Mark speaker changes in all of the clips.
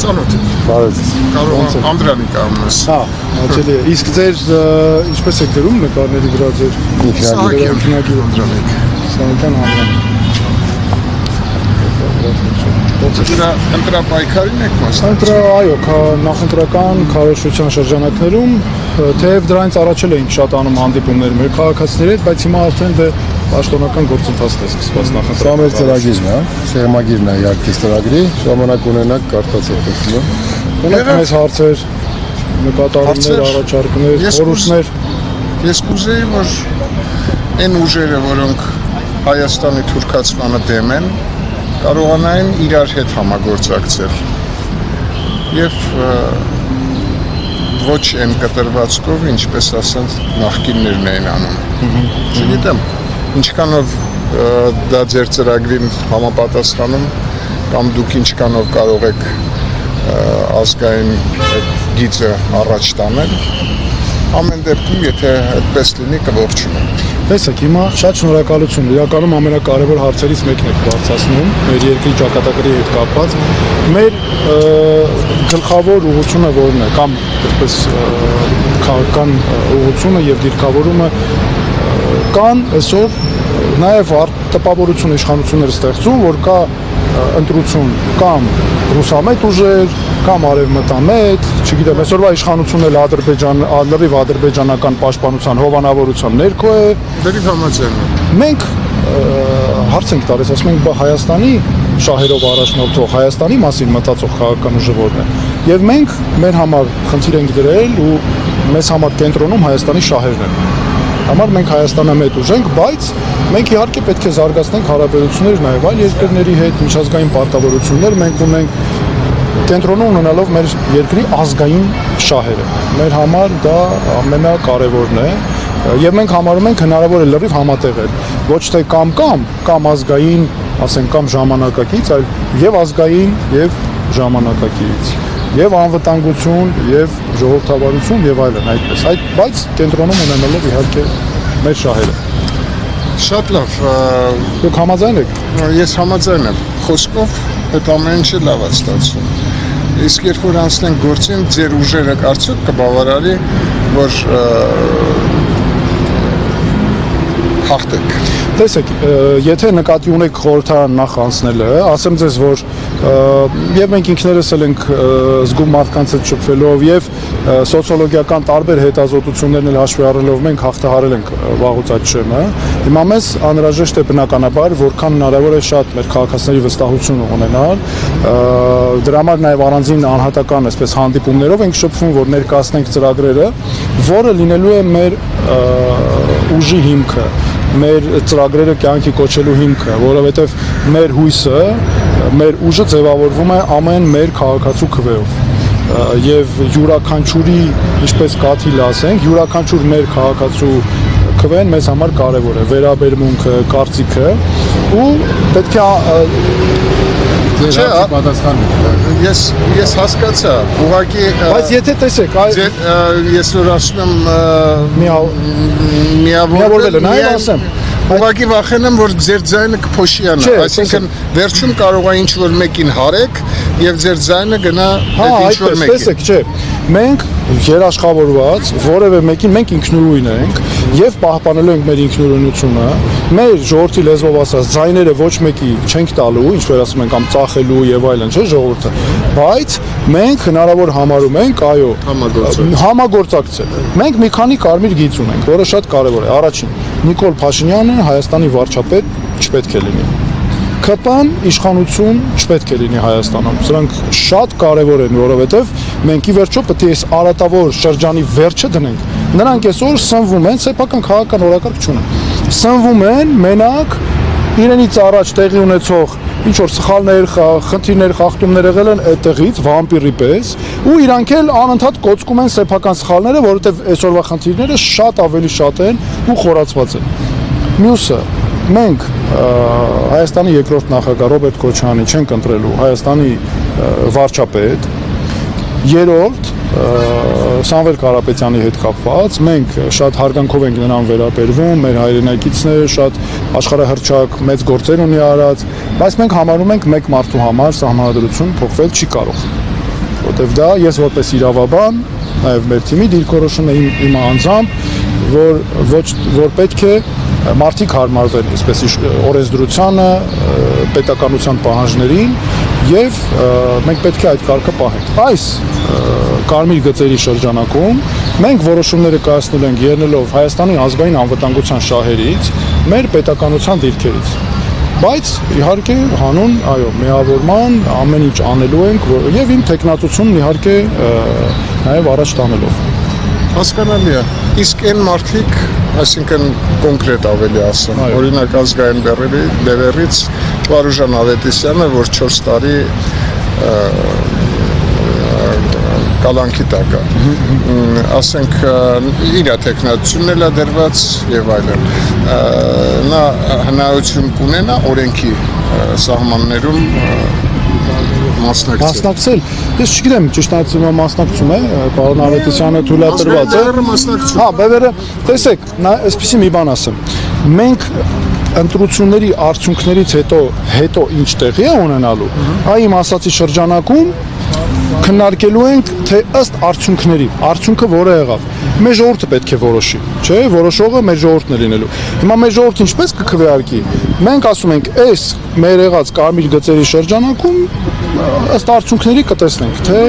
Speaker 1: Ծանոթ եմ։
Speaker 2: Բարև։
Speaker 1: Կարող Անդրանիկ ամս։
Speaker 2: Հա, հաճելի է։ Իսկ ձեր ինչպես եք դրում նկարների վրա ձեր
Speaker 1: ինքնագիր Անդրանիկ։
Speaker 2: Սահակյան Անդրանիկ։
Speaker 1: Դրա ընտրապայքարին եք մասնակցում։
Speaker 2: Այո, նախընտրական քարոզչության շրջանակներում թեև դրանից առաջ էլ էինք շատ անում հանդիպումներ մեր քաղաքացիների հետ, բայց հիմա արդեն դե պաշտոնական գործընթացն է սկսված նախընտրական։
Speaker 3: Սա մեր ծրագիրն է, սեղմագիրն է իհարկե ծրագրի, ժամանակ ունենաք կարտացեք դեպքում։
Speaker 2: Ունեք մեզ հարցեր, նկատառումներ, առաջարկներ, խորհուրդներ։
Speaker 1: Ես կուզեի, որ այն ուժերը, որոնք Հայաստանի թուրքացմանը դեմ են, կարողանային իրար հետ համագործակցել եւ ոչ այն կտրվածքով, ինչպես ասած, նախկիններն էին անում։ Չգիտեմ, ինչքանով դա ձեր ծրագրին համապատասխանում կամ դուք ինչքանով կարող եք ազգային գիծը առաջ տանել։ Ամեն դեպքում, եթե այդպես լինի, կողջունեմ։
Speaker 2: Տեսեք, հիմա շատ շնորհակալություն։ Իրականում ամենակարևոր հարցերից մեկն եք բարձրացնում մեր երկրի ճակատագրի հետ կապված։ Մեր գլխավոր ուղղությունը որն է, կամ այսպես քաղաքական ուղղությունը եւ դիրքավորումը կան այսօր նաեւ տպավորություն իշխանությունները ստեղծում, որ կա ընտրություն կամ ռուսամետ ուժեր, կամ արևմտամետ, չգիտեմ, այսօրվա իշխանությունն էլ լրիվ ադրբեջանական պաշտպանության հովանավորության ներքո է։
Speaker 1: Դրիվ համաձայն եմ։
Speaker 2: Մենք հարց ենք տալիս, ասում ենք, բա Հայաստանի շահերով առաջնորդող, Հայաստանի մասին մտածող քաղաքական ուժը որն է։ Եվ մենք մեր համար խնդիր ենք դրել ու մեզ համար կենտրոնում Հայաստանի շահերն են։ Համար մենք Հայաստանամետ ուժ ենք, բայց մենք իհարկե պետք է զարգացնենք հարաբերություններ նաև այլ երկրների հետ, միջազգային պարտավորություններ մենք ունենք կենտրոնում ունենալով մեր երկրի ազգային շահերը։ Մեր համար դա ամենակարևորն է եւ մենք համարում ենք հնարավոր է լրիվ համատեղել ոչ թե կամ ազգային, ասենք կամ ժամանակակից, այլ եւ ազգային եւ ժամանակակից եւ անվտանգություն եւ ժողովրդավարություն եւ այլն այդպես բայց կենտրոնում ունենալով իհարկե մեր շահերը։
Speaker 1: Շատ լավ։
Speaker 2: Դուք համաձայն եք։
Speaker 1: Ես համաձայն եմ։ Խոսքով այդ ամեն ինչը լավ է ստացվում։ Իսկ երբ որ անցնենք գործին, ձեր ուժերը արդյոք կբավարարի, որ հաղթեք։
Speaker 2: Տեսեք, եթե նկատի ունեք խորհրդարան նախ անցնելը, ասեմ ձեզ, որ եւ մենք ինքներս էլ ենք զգում մարդկանց հետ շփվելով եւ սոցիոլոգիական տարբեր հետազոտություններն էլ հաշվի առնելով մենք հաղթահարել ենք վաղուց այդ շեմը։ Հիմա մեզ անհրաժեշտ է բնականաբար, որքան հնարավոր է շատ մեր քաղաքացիների վստահություն ունենալ։ Դրա համար նաեւ առանձին անհատական այսպես հանդիպումներով ենք շփվում, որ ներկայացնենք ծրագրերը, որը լինելու է մեր ուժի հիմքը, մեր ծրագրերը կյանքի կոչելու հիմքը, որովհետև մեր հույսը, մեր ուժը ձևավորվում է ամեն մեր քաղաքացու քվեով եւ յուրաքանչյուրի, ինչպես կաթիլ ասենք, յուրաքանչյուր մեր քաղաքացու քվեն մեզ համար կարեւոր է, վերաբերմունքը, կարծիքը ու պետք է
Speaker 3: Չէ, պատասխան
Speaker 1: ես հասկացա, ուղղակի
Speaker 2: բայց եթե տեսեք,
Speaker 1: ես որ ասում եմ
Speaker 2: միավորվել է, նայեք ասեմ,
Speaker 1: ուղղակի վախենեմ, որ ձեր ձայնը կփոշիանա, այսինքն վերջում կարող է ինչ-որ մեկին հարեք եւ ձեր ձայնը գնա այդ ինչ-որ մեկին։
Speaker 2: Տեսեք, չէ, մենք երաշխավորված որևէ մեկին մենք ինքնուրույն ենք եւ պահպանելու ենք մեր ինքնուրույնությունը, մեր ժողովրդի լեզվով ասած ձայները ոչ մեկի չենք տալու, ինչպես ասում ենք, կամ ծախելու եւ այլն, չէ, ժողովուրդը, բայց մենք հնարավոր համարում ենք, այո, համագործակցել։ Մենք մի քանի կարմիր գիծ ունենք, որը շատ կարեւոր է։ Առաջին, Նիկոլ Փաշինյանը Հայաստանի վարչապետ չպետք է լինի։ ԿՊ-ն իշխանություն չպետք է լինի Հայաստանում։ Սրանք շատ կարևոր են, որովհետև մենք ի վերջո պետք է այս արատավոր շրջանի վերջը դնենք։ Նրանք այսօր սնվում են, սեփական քաղաքական օրակարգ չունեն։ Սնվում են մենակ իրենից առաջ տեղի ունեցող ինչ որ սխալներ, խնդիրներ, խախտումներ եղել են այդտեղից վամպիրի պես, ու իրանք էլ անընդհատ կոծկում են սեփական սխալները, որովհետև այսօրվա խնդիրները շատ ավելի շատ են ու խորացված են։ Մյուսը մենք Հայաստանի երկրորդ նախագահ Ռոբերտ Քոչարյանին չենք ընտրելու Հայաստանի վարչապետ, երրորդ Սամվել Կարապետյանի հետ կապված մենք շատ հարգանքով ենք նրան վերաբերվում, մեր հայրենակիցն է, շատ աշխարհահռչակ մեծ գործեր ունի արած, բայց մենք համարում ենք մեկ մարդու համար սահմանադրություն փոխվել չի կարող։ որտեվ դա ես որպես իրավաբան, նաև մեր թիմի դիրքորոշում է իմ անձամբ, որ պետք է մարդիկ հարմարվեն այսպես օրենսդրությանը, պետականության պահանջներին եւ մենք պետք է այդ կարգը պահենք։ Այս կարմիր գծերի շրջանակում մենք որոշումները կայացնել ենք ելնելով Հայաստանի ազգային անվտանգության շահերից, մեր պետականության դիրքերից։ Բայց իհարկե հանուն, այո, միավորման ամեն ինչ անելու ենք եւ իմ տեխնատությունն իհարկե նաեւ առաջ տանելով։
Speaker 1: Հասկանալի է։ Իսկ այն մարդիկ, այսինքն կոնկրետ ավելի ասեմ, օրինակ ազգային բևեռից Վարուժան Ավետիսյանը, որ 4 տարի կալանքի տակ է, ասենք իր տեխնատությունն էլ է դրված եւ այլն։ Նա հնարավորություն կունենա օրենքի սահմաններում մասնակցել։ Ես չգիտեմ, ճիշտ ասած մասնակցում է, պարոն Ավետիսյանը թույլատրված է։ Հա, բևերը, տեսեք, այսպեսի մի բան ասեմ։ Մենք ընտրությունների արդյունքներից հետո ինչ տեղի է ունենալու, այ իմ ասացի շրջանակում քննարկելու ենք, թե ըստ արդյունքների, արդյունքը որը եղավ։ Մեր ժողովուրդը պետք է որոշի, չէ՞, որոշողը մեր ժողովուրդն է լինելու։ Հիմա մեր ժողովուրդը ինչպես կքվեարկի։ Մենք ասում ենք, այս մեր եղած կարմիր գծերի շրջանակում ըստ արդյունքների կտեսնենք, թե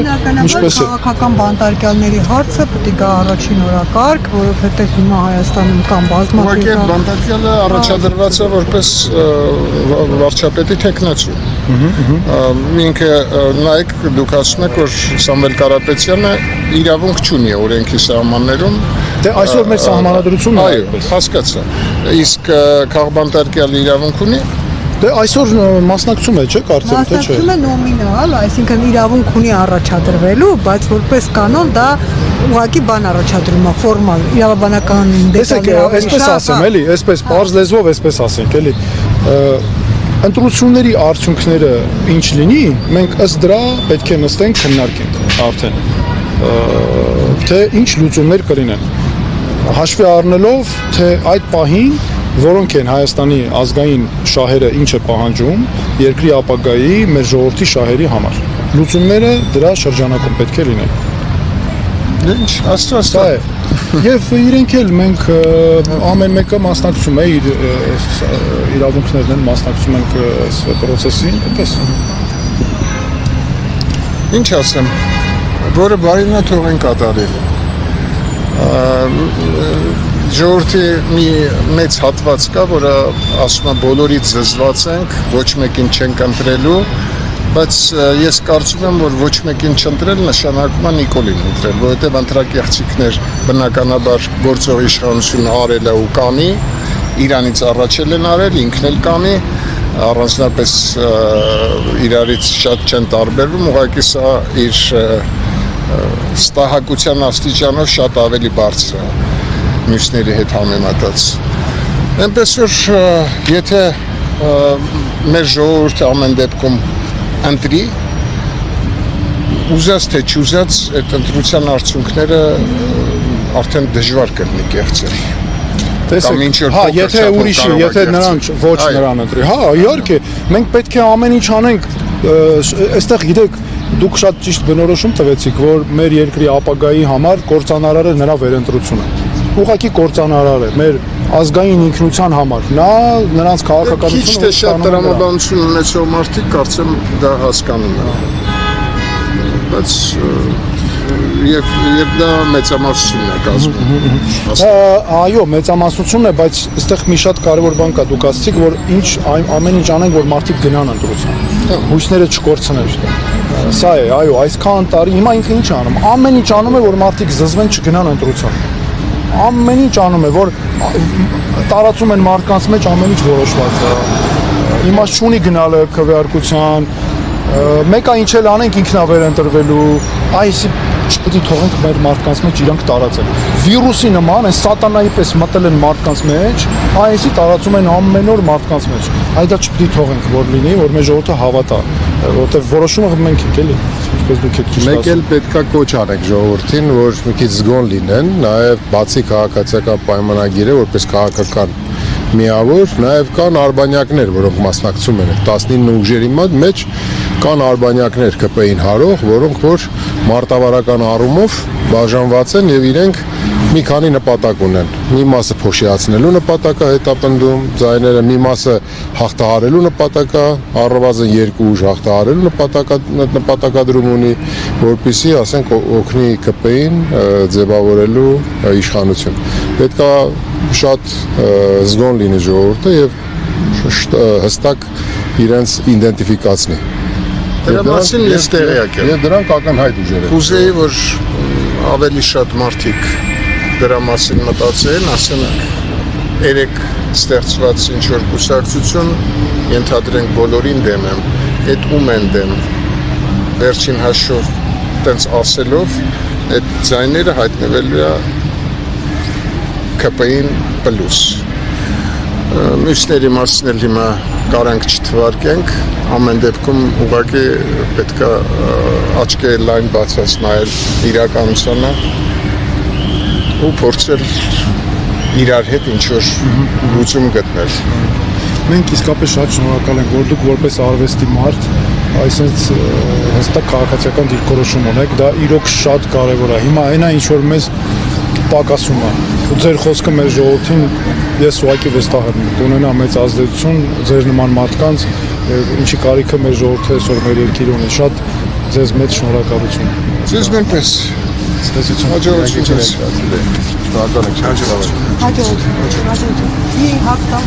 Speaker 1: ինչպես է։
Speaker 4: Քաղաքական բանտարկյալների հարցը պետք է գա առաջին օրակարգ, որովհետև հիմա Հայաստանում կան բազմաթիվ։
Speaker 1: Ուղղակի բանտարկյալը առաջադրված է որպես վարչապետի տեխնացու։ Ինքը նայեք, դուք ասում եք, որ Սամվել Կարապետյանը իրավունք չունի օրենքի սահմաններում։
Speaker 2: Դե այսօր մեր սահմանադրությունն է այդպես։
Speaker 1: Հասկացա։ Իսկ քաղբանտարկյալը իրավունք ունի։
Speaker 2: Դե այսօր մասնակցում է, չէ՞, կարծեմ թե չէ։
Speaker 4: Մասնակցում է նոմինալ, այսինքն իրավունք ունի առաջադրվելու, բայց որպես կանոն դա ուղղակի բան առաջադրում է, ֆորմալ, իրավաբանական
Speaker 2: դետալներ։ Տեսեք, այսպես ասեմ, էլի, այսպես բարձ լեզվով այսպես ասենք, էլի։ Ընտրությունների արդյունքները ինչ լինի, մենք ըստ դրա պետք է նստենք քննարկենք արդեն։ Թե ինչ լուծումներ կլինեն։ Հաշվի առնելով, թե այդ պահին որոնք են Հայաստանի ազգային շահերը ինչ է պահանջում երկրի ապագայի մեր ժողովրդի շահերի համար։ Լուծումները դրա շրջանակում պետք է լինեն։
Speaker 1: Ինչ, աստծո։
Speaker 2: Եվ իրենք էլ մենք ամեն մեկը մասնակցում է իր իրավունքներն են մասնակցում ենք այս process-ին, այդպես։
Speaker 1: Ինչ ասեմ, որը բարինա թող են կատարել։ Ժողովրդի մի մեծ հատված կա, որը ասում է բոլորից զզված ենք, ոչ մեկին չենք ընտրելու, բայց ես կարծում եմ, որ ոչ մեկին չընտրել նշանակում է Նիկոլին ընտրել, որովհետև ընտրակեղծիքներ բնականաբար գործող իշխանությունը արել է ու կանի, Իրանից առաջել են արել, ինքն էլ կանի, առանձնապես իրարից շատ չեն տարբերվում, ուղղակի սա իր ստահակության աստիճանով շատ ավելի բարձր է մյուսների հետ համեմատած։ Այնպես որ եթե մեր ժողովուրդը ամեն դեպքում ընտրի, ուզած թե չուզած այդ ընտրության արդյունքները արդեն դժվար կլինի կեղծել։
Speaker 2: Տեսեք, հա, եթե ուրիշի, եթե նրան ոչ նրան ընտրի, հա, իհարկե, մենք պետք է ամեն ինչ անենք, այստեղ գիտեք, դուք շատ ճիշտ բնորոշում տվեցիք, որ մեր երկրի ապագայի համար կործանարար է նրա վերընտրությունը։ Ուղղակի կործանարար է մեր ազգային ինքնության համար։ Նա նրանց քաղաքականությունը
Speaker 1: քիչ թե շատ տրամաբանություն ունեցող մարդիկ կարծեմ դա հասկանում են։ Բայց եւ դա մեծամասնությունն է կազմում։
Speaker 2: Այո, մեծամասնությունն է, բայց այստեղ մի շատ կարևոր բան կա, դուք ասացիք, որ ամեն ինչ անենք, որ մարդիկ գնան ընտրության։ Հույսները չկորցնեն։ Սա է, այո, այսքան տարի հիմա ինքը ինչ անում։ Ամեն ինչ անում է, որ մարդիկ զզվեն չգնան ընտրության։ Ամեն ինչ անում է, որ տարածում են մարդկանց մեջ ամեն ինչ որոշված է։ Իմաստ չունի գնալը քվեարկության, մեկը ինչ էլ անենք ինքնավեր ընտրվելու, այսի չպետք է թողենք մեր մարդկանց մեջ իրանք տարածեն։ Վիրուսի նման են սատանայի պես մտել են մարդկանց մեջ, այսի տարածում են ամեն օր մարդկանց մեջ։ Այդ դա չպետք է թողենք, որ լինի, որ մեր ժողովուրդը հավատա, որովհետև որոշումը մենք ենք, էլի, ինչպես դուք եք ճիշտ ասում։
Speaker 3: Մեկ էլ պետքա կոչ անենք ժողովրդին, որ մի քիչ զգոն լինեն, նաև բացի քաղաքացիական պայմանագիրը, որպես քաղաքական միավոր, նաև կան արբանյակներ, որոնք մասնակցում են 19 ուժերի մեջ կան արբանյակներ ԿՊ-ին հարող, որոնք որ մարտավարական առումով բաժանված են եւ իրենք մի քանի նպատակ ունեն։ Մի մասը փոշիացնելու նպատակ է հետապնդում, ձայները մի մասը հաղթահարելու նպատակ է, առնվազն 2 ուժ հաղթահարելու նպատակադրում ունի, որպեսզի, ասենք, օգնի ԿՊ-ին ձևավորելու իշխանություն։ Պետք է շատ զգոն լինի ժողովուրդը եւ հստակ իրենց իդենտիֆիկացնի։
Speaker 1: Դրա մասին ես տեղյակ եմ։
Speaker 3: Եվ դրանք ակնհայտ ուժեր են։
Speaker 1: Կուզեի, որ ավելի շատ մարդիկ դրա մասին մտածեն, ասենք 3 ստեղծված ինչ-որ կուսակցություն, ենթադրենք բոլորին դեմ եմ, այդ ում են դեմ, վերջին հաշվով տենց ասելով, այդ ձայները հայտնվելու է ԿՊ-ին պլյուս։ Մյուսների մասն էլ հիմա կարանք չթվարկենք, ամեն դեպքում ուղղակի պետք է աչքերը լայն բացած նայել իրականությանը ու փորձել իրար հետ ինչ-որ լուծում գտնել։
Speaker 2: Մենք իսկապես շատ շնորհակալ ենք, որ դուք որպես արվեստի մարդ այսպես հստակ քաղաքացիական դիրքորոշում ունեք, դա իրոք շատ կարևոր է։ Հիմա այնա ինչ որ մեզ պակասում է։ Ու ձեր խոսքը մեր ժողովրդին ես ուղղակի վստահ եմ, կունենա մեծ ազդեցություն ձեր նման մարդկանց, ինչի կարիքը մեր ժողովուրդը այսօր մեր երկիրը ունի։ Շատ ձեզ մեծ շնորհակալություն։
Speaker 1: Ձեզ նույնպես հաջողություն ձեզ։
Speaker 3: Շնորհակալ ենք,
Speaker 4: Հաջողություն։ Մի հաղթա։